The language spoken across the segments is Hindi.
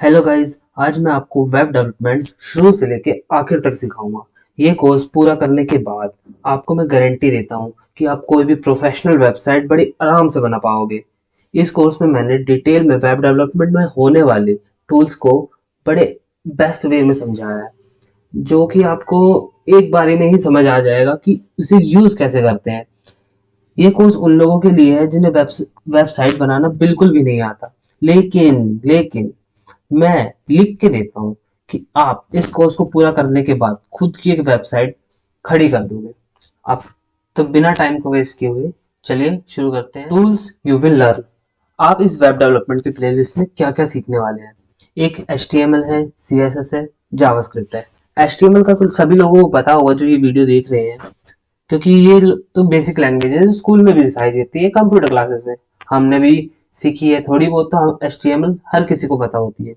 हेलो गाइस, आज मैं आपको वेब डेवलपमेंट शुरू से लेके आखिर तक सिखाऊंगा। ये कोर्स पूरा करने के बाद आपको मैं गारंटी देता हूँ कि आप कोई भी प्रोफेशनल वेबसाइट बड़ी आराम से बना पाओगे। इस कोर्स में मैंने डिटेल में वेब डेवलपमेंट में होने वाले टूल्स को बड़े बेस्ट वे में समझाया है, जो कि आपको एक बारी में ही समझ आ जाएगा कि उसे यूज कैसे करते हैं। ये कोर्स उन लोगों के लिए है जिन्हें वेबसाइट बनाना बिल्कुल भी नहीं आता, लेकिन मैं लिख के देता हूँ कि आप इस कोर्स को पूरा करने के बाद खुद की एक वेबसाइट खड़ी कर दोगे आप। तो बिना टाइम को वेस्ट किए हुए चलिए शुरू करते हैं। Tools you will learn. आप इस वेब डेवलपमेंट की प्लेलिस्ट में क्या क्या सीखने वाले हैं। एक HTML है, CSS है, जावास्क्रिप्ट है। HTML का कुछ सभी लोगों को पता होगा जो ये वीडियो देख रहे हैं, क्योंकि ये तो बेसिक लैंग्वेज है, स्कूल में भी सिखाई जाती है, कंप्यूटर क्लासेस में हमने भी सीखी है थोड़ी बहुत। तो हम HTML हर किसी को पता होती है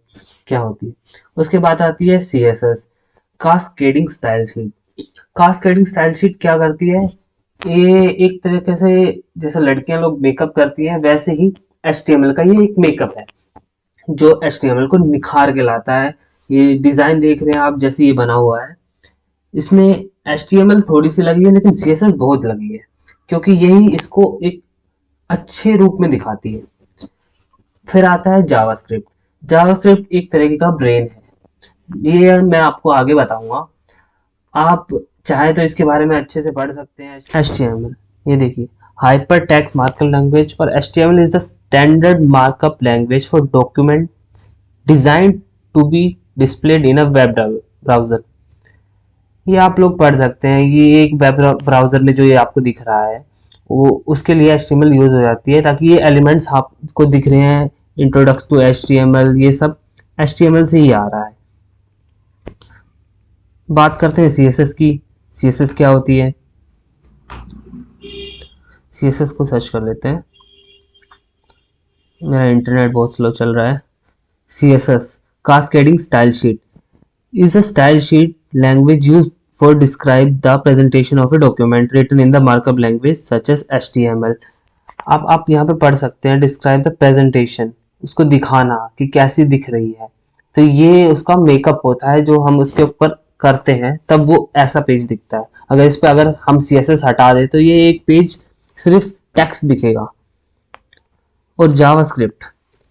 क्या होती है। उसके बाद आती है CSS, cascading style sheet. Cascading style sheet क्या करती है, ये एक तरीके से जैसे लड़कियां लोग मेकअप करती हैं वैसे ही HTML का ये एक मेकअप है जो HTML को निखार के लाता है। ये डिजाइन देख रहे हैं आप, जैसे ये बना हुआ है, इसमें HTML थोड़ी सी लगी है लेकिन CSS बहुत लगी है, क्योंकि यही इसको एक अच्छे रूप में दिखाती है। फिर आता है जावास्क्रिप्ट। जावास्क्रिप्ट एक तरीके का ब्रेन है, ये मैं आपको आगे बताऊंगा। आप चाहे तो इसके बारे में अच्छे से पढ़ सकते हैं। HTML, ये देखिए, हाइपर टेक्स्ट मार्कअप लैंग्वेज, और HTML is the standard markup language for documents designed to be displayed in a web browser. ये आप लोग पढ़ सकते हैं। ये एक वेब ब्राउजर में जो ये आपको दिख रहा है, वो उसके लिए HTML यूज हो जाती है, ताकि ये एलिमेंट्स आपको दिख रहे हैं, इंट्रोडक्शन टू HTML, ये सब HTML से ही आ रहा है। बात करते हैं CSS की। CSS क्या होती है, CSS को सर्च कर लेते हैं। मेरा इंटरनेट बहुत स्लो चल रहा है। CSS, cascading style sheet, is a style sheet language used for describe the presentation of a document written in the markup language such as HTML। आप यहाँ पे पढ़ सकते हैं describe the presentation, उसको दिखाना कि कैसी दिख रही है। तो ये उसका मेकअप होता है जो हम उसके ऊपर करते हैं, तब वो ऐसा पेज दिखता है। अगर हम CSS हटा दें तो ये एक पेज सिर्फ टेक्स्ट दिखेगा। और जावास्क्रिप्ट,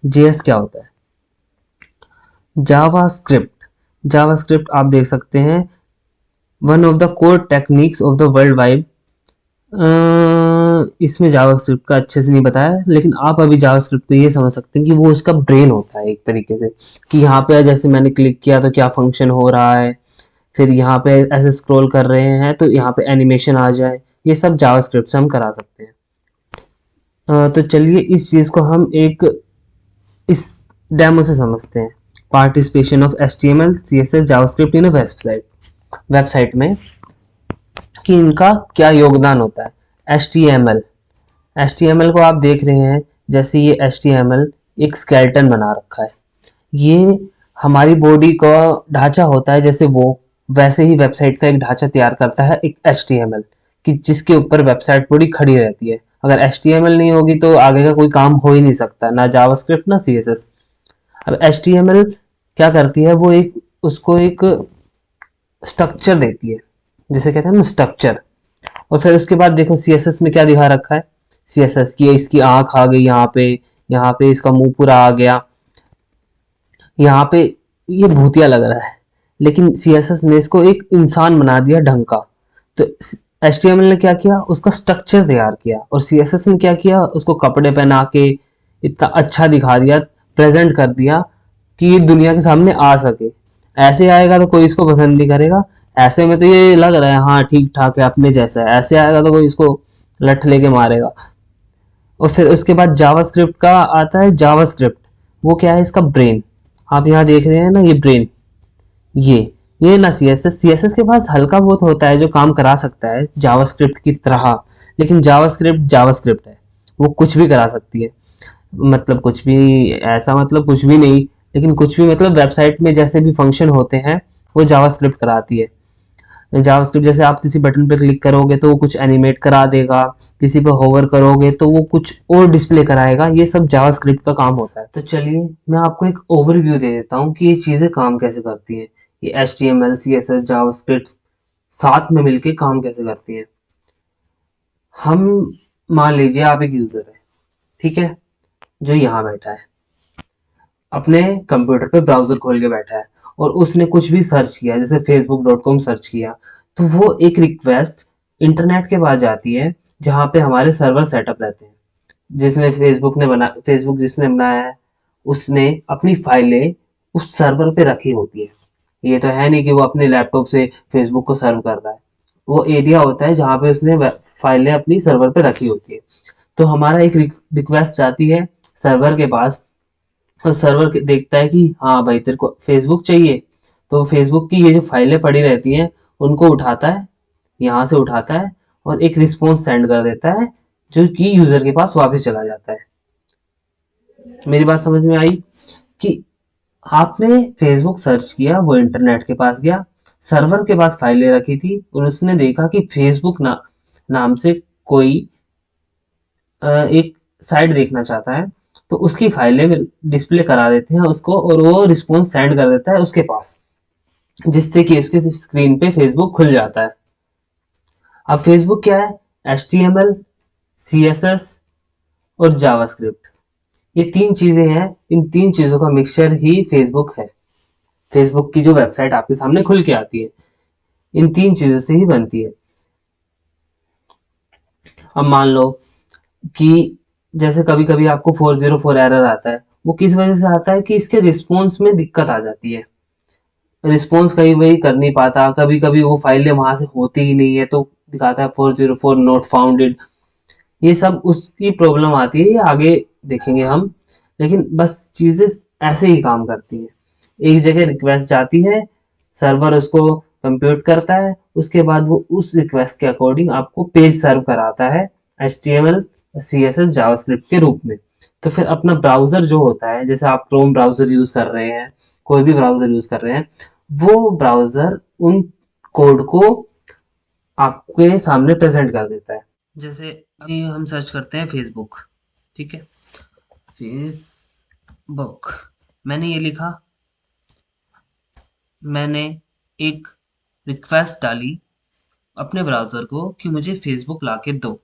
JS क्या होता है। जावास्क्रिप्ट आप देख सकते हैं, one of the core techniques of the world wide. इसमें जावास्क्रिप्ट का अच्छे से नहीं बताया, लेकिन आप अभी जावास्क्रिप्ट को ये समझ सकते हैं कि वो उसका ब्रेन होता है एक तरीके से, कि यहाँ पे जैसे मैंने क्लिक किया तो क्या फंक्शन हो रहा है, फिर यहाँ पे ऐसे स्क्रॉल कर रहे हैं तो यहाँ पे एनिमेशन आ जाए। ये सब जावास्क्रिप्ट से हम करा सकते हैं। तो चलिए इस चीज़ को हम एक इस डेमो से समझते हैं। Participation of HTML, CSS, JavaScript in website में कि इनका क्या योगदान होता है। HTML को आप देख रहे हैं, जैसे ये HTML एक स्केलेटन बना रखा है। ये हमारी बॉडी का ढांचा होता है, जैसे वो वैसे ही वेबसाइट का एक ढांचा तैयार करता है एक HTML, कि जिसके ऊपर वेबसाइट पूरी खड़ी रहती है। अगर HTML नहीं होगी तो आगे का कोई काम हो ही नहीं सकता, ना जावास्क्रिप्ट ना CSS। अब HTML क्या करती है, वो उसको एक स्ट्रक्चर देती है, जिसे कहते हैं ना स्ट्रक्चर। और फिर उसके बाद देखो CSS में क्या दिखा रखा है। CSS की इसकी आंख आ गई यहाँ पे इसका मुंह पूरा आ गया, यहाँ पे ये भूतिया लग रहा है, लेकिन CSS ने इसको एक इंसान बना दिया ढंग का। तो HTML ने क्या किया, उसका स्ट्रक्चर तैयार किया, और CSS ने क्या किया, उसको कपड़े पहना के इतना अच्छा दिखा दिया, प्रेजेंट कर दिया कि ये दुनिया के सामने आ सके। ऐसे आएगा तो कोई इसको पसंद नहीं करेगा, ऐसे में तो ये लग रहा है हाँ ठीक ठाक है अपने जैसा है, ऐसे आएगा तो कोई इसको लठ लेके मारेगा। और फिर उसके बाद जावास्क्रिप्ट का आता है। जावास्क्रिप्ट वो क्या है, इसका ब्रेन। आप यहाँ देख रहे हैं ना, ये ब्रेन, ये ना CSS के पास हल्का बहुत होता है जो काम करा सकता है जावास्क्रिप्ट की तरह, लेकिन जावास्क्रिप्ट है, वो कुछ भी करा सकती है। मतलब कुछ भी, ऐसा मतलब कुछ भी नहीं, लेकिन कुछ भी मतलब वेबसाइट में जैसे भी फंक्शन होते हैं वो जावास्क्रिप्ट कराती है। जावास्क्रिप्ट जैसे आप किसी बटन पे क्लिक करोगे तो वो कुछ एनिमेट करा देगा, किसी पे होवर करोगे तो वो कुछ और डिस्प्ले कराएगा। ये सब जावास्क्रिप्ट का काम होता है। तो चलिए मैं आपको एक ओवरव्यू दे देता हूँ कि ये चीज़ें काम कैसे करती हैं। ये HTML CSS जावास्क्रिप्ट साथ में मिलके काम कैसे करती हैं। हम मान लीजिए आप एक यूज़र है, ठीक है, जो यहाँ बैठा है, अपने कंप्यूटर पे ब्राउज़र खोल के बैठा है और उसने कुछ भी सर्च किया, जैसे facebook.com सर्च किया, तो वो एक रिक्वेस्ट इंटरनेट के पास जाती है जहाँ पे हमारे सर्वर सेटअप रहते हैं। फेसबुक जिसने बनाया है उसने अपनी फाइलें उस सर्वर पे रखी होती है। ये तो है नहीं कि वो अपने लैपटॉप से फेसबुक को सर्व कर रहा है। वो एरिया होता है जहाँ पे उसने फाइलें अपनी सर्वर पे रखी होती है। तो हमारा एक रिक्वेस्ट जाती है सर्वर के पास और सर्वर देखता है कि हाँ भाई तेरे को फेसबुक चाहिए, तो फेसबुक की ये जो फाइलें पड़ी रहती हैं उनको उठाता है, यहाँ से उठाता है और एक रिस्पॉन्स सेंड कर देता है जो कि यूजर के पास वापस चला जाता है। मेरी बात समझ में आई कि आपने फेसबुक सर्च किया, वो इंटरनेट के पास गया, सर्वर के पास फाइलें रखी थी और उसने देखा कि फेसबुक नाम से कोई एक साइट देखना चाहता है, तो उसकी फाइलें डिस्प्ले करा देते हैं उसको और वो रिस्पॉन्स सेंड कर देता है उसके पास, जिससे कि उसकी स्क्रीन पे फेसबुक खुल जाता है। अब फेसबुक क्या है? HTML, CSS और जावास्क्रिप्ट, ये तीन चीजें हैं। इन तीन चीजों का मिक्सचर ही फेसबुक है। फेसबुक की जो वेबसाइट आपके सामने खुल के आती है इन तीन चीजों से ही बनती है। अब मान लो कि जैसे कभी कभी आपको 404 एरर आता है, वो किस वजह से आता है कि इसके रिस्पॉन्स में दिक्कत आ जाती है। रिस्पॉन्स कई वही कर नहीं पाता, कभी कभी वो फाइलें वहां से होती ही नहीं है तो दिखाता है 404 नॉट फाउंडेड। ये सब उसकी प्रॉब्लम आती है, ये आगे देखेंगे हम। लेकिन बस चीजें ऐसे ही काम करती हैं। एक जगह रिक्वेस्ट जाती है, सर्वर उसको कंप्यूट करता है, उसके बाद वो उस रिक्वेस्ट के अकॉर्डिंग आपको पेज सर्व कराता है HTML CSS जावास्क्रिप्ट के रूप में। तो फिर अपना ब्राउजर जो होता है, जैसे आप क्रोम ब्राउजर यूज कर रहे हैं, कोई भी ब्राउजर यूज कर रहे हैं, वो ब्राउजर उन कोड को आपके सामने प्रेजेंट कर देता है। जैसे अभी हम सर्च करते हैं फेसबुक, ठीक है, फेसबुक, मैंने ये लिखा, मैंने एक रिक्वेस्ट डाली अपने ब्राउज़र को कि मुझे फेसबुक लाके दो।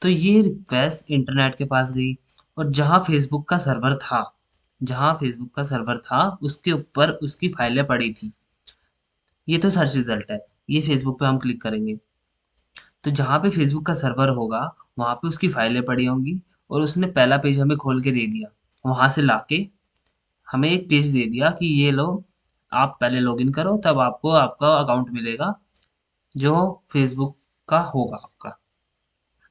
तो ये रिक्वेस्ट इंटरनेट के पास गई और जहाँ फेसबुक का सर्वर था उसके ऊपर उसकी फाइलें पड़ी थी। ये तो सर्च रिजल्ट है, ये फेसबुक पे हम क्लिक करेंगे तो जहाँ पे फेसबुक का सर्वर होगा वहाँ पे उसकी फाइलें पड़ी होंगी और उसने पहला पेज हमें खोल के दे दिया। वहाँ से लाके हमें एक पेज दे दिया कि ये लो, आप पहले लॉगिन करो तब आपको आपका अकाउंट मिलेगा जो फेसबुक का होगा आपका।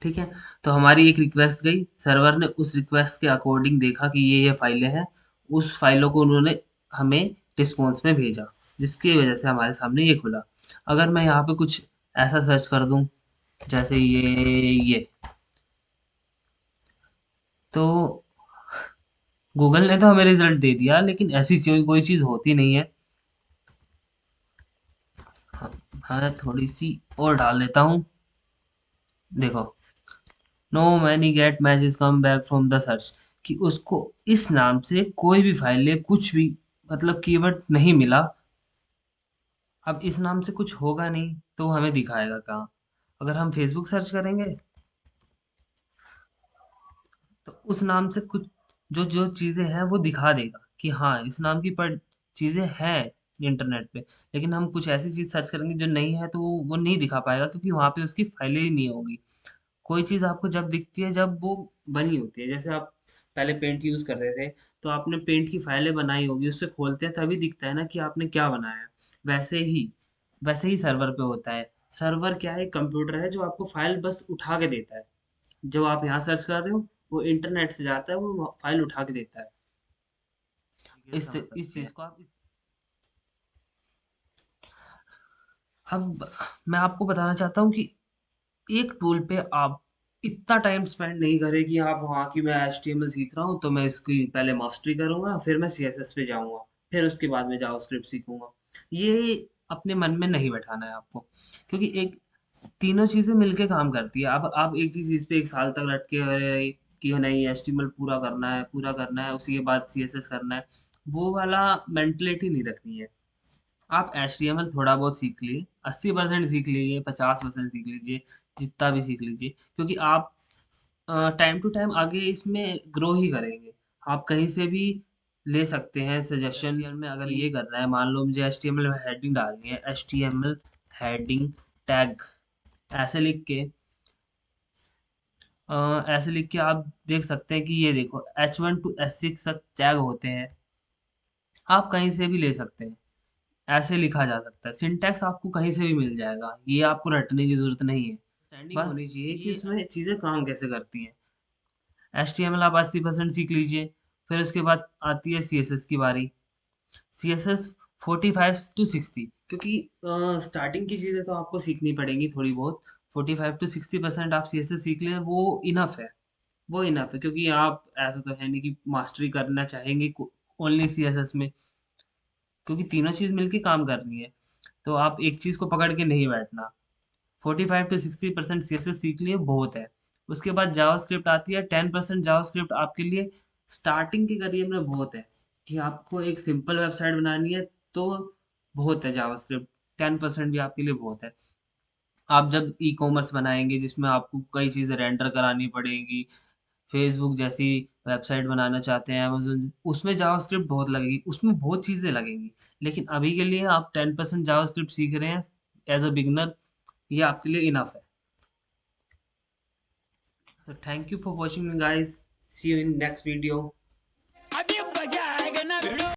ठीक है, तो हमारी एक रिक्वेस्ट गई, सर्वर ने उस रिक्वेस्ट के अकॉर्डिंग देखा कि ये फाइलें हैं, उस फाइलों को उन्होंने हमें रिस्पॉन्स में भेजा, जिसकी वजह से हमारे सामने ये खुला। अगर मैं यहाँ पे कुछ ऐसा सर्च कर दूं जैसे ये तो गूगल ने तो हमें रिजल्ट दे दिया, लेकिन ऐसी कोई चीज़ होती नहीं है। हाँ, थोड़ी सी और डाल देता हूँ। देखो, know many gate message come back from the search, कि उसको इस नाम से कोई भी फाइल कुछ भी मतलब कीवर्ड नहीं मिला। अब इस नाम से कुछ होगा नहीं तो हमें दिखाएगा कहाँ? अगर हम फेसबुक सर्च करेंगे तो उस नाम से कुछ जो जो चीज़ें हैं वो दिखा देगा कि हाँ इस नाम की पर चीज़ें हैं इंटरनेट पे। लेकिन हम कुछ ऐसी चीज़ सर्च करेंगे जो नहीं है तो वो नहीं दिखा पाएगा, क्योंकि वहाँ पे उसकी फाइलें ही नहीं होगी। कोई चीज़ आपको जब दिखती है जब वो बनी होती है, जैसे आप पहले पेंट यूज़ करते थे तो आपने पेंट की फाइलें बनाई होगी, उससे खोलते हैं तभी दिखता है ना कि आपने क्या बनाया है। वैसे ही वैसे ही सर्वर पे होता है। सर्वर क्या है? कंप्यूटर है जो आपको फाइल बस उठा के देता है। जो आप यहाँ सर्च कर रहे हो वो इंटरनेट से जाता है, वो फाइल उठा के देता है। इस चीज़ को आप अब मैं आपको बताना चाहता हूँ कि एक टूल पे आप इतना टाइम स्पेंड नहीं करें कि आप वहाँ की मैं HTML सीख रहा हूँ तो मैं इसकी पहले मास्टरी करूँगा, फिर मैं CSS पे जाऊँगा, फिर उसके बाद मैं जावास्क्रिप्ट सीखूँगा। ये अपने मन में नहीं बैठाना है आपको, क्योंकि एक तीनों चीजें मिलके काम करती है। अब आप एक ही चीज पे एक साल तक लटके रहे कि नहीं एचटीएमएल पूरा करना है, उसी के बाद सीएसएस करना है, वो वाला मेंटलिटी नहीं रखनी है। आप एचटीएमएल थोड़ा बहुत सीख लिए, 80% सीख लीजिए, 50% सीख लीजिए, जितना भी सीख लीजिए, क्योंकि आप टाइम टू टाइम आगे इसमें ग्रो ही करेंगे। आप कहीं से भी ले सकते हैं सजेशन में। अगर ये करना है, मान लो मुझे एचटीएमएल में हेडिंग डालनी है, एचटीएमएल हेडिंग टैग ऐसे लिख के ऐसे लिख के आप देख सकते हैं कि ये देखो H1 to H6 तक टैग होते हैं। आप कहीं से भी ले सकते हैं, ऐसे लिखा जा सकता है। सिंटैक्स आपको कहीं से भी मिल जाएगा, ये आपको रटने की जरूरत नहीं है। स्टैंडिंग बस होनी चाहिए कि उसमें चीज़ें काम कैसे करती हैं। HTML आप 80% सीख लीजिए, फिर उसके बाद आती है CSS की बारी। CSS 45 to 60, क्योंकि स्टार्टिंग की चीज़ें तो आपको सीखनी पड़ेंगी थोड़ी बहुत। 45 to 60% आप CSS सीख लें, वो इनफ है। वो इनफ है, क्योंकि आप ऐसा तो है नहीं कि मास्टरी करना चाहेंगे ओनली CSS में, क्योंकि तीनों चीज़ मिलके काम करनी है। तो आप एक चीज़ को पकड़ के नहीं बैठना। 45 to 60% CSS सीख लिए बहुत है। उसके बाद जावास्क्रिप्ट आती है। 10% जावास्क्रिप्ट आपके लिए स्टार्टिंग के करियर में बहुत है, कि आपको एक सिंपल वेबसाइट बनानी है तो बहुत है जावास्क्रिप्ट। 10% भी आपके लिए बहुत है। आप जब ई कॉमर्स बनाएंगे जिसमें आपको कई चीज़ें रेंडर करानी पड़ेगी, फेसबुक जैसी वेबसाइट बनाना चाहते हैं, अमेज़न, उसमें जावास्क्रिप्ट बहुत लगेगी, उसमें बहुत चीज़ें लगेंगी। लेकिन अभी के लिए आप 10% जावास्क्रिप्ट सीख रहे हैं एज अ बिगनर, ये आपके लिए इनफ है। So thank you for watching guys. See you in next video.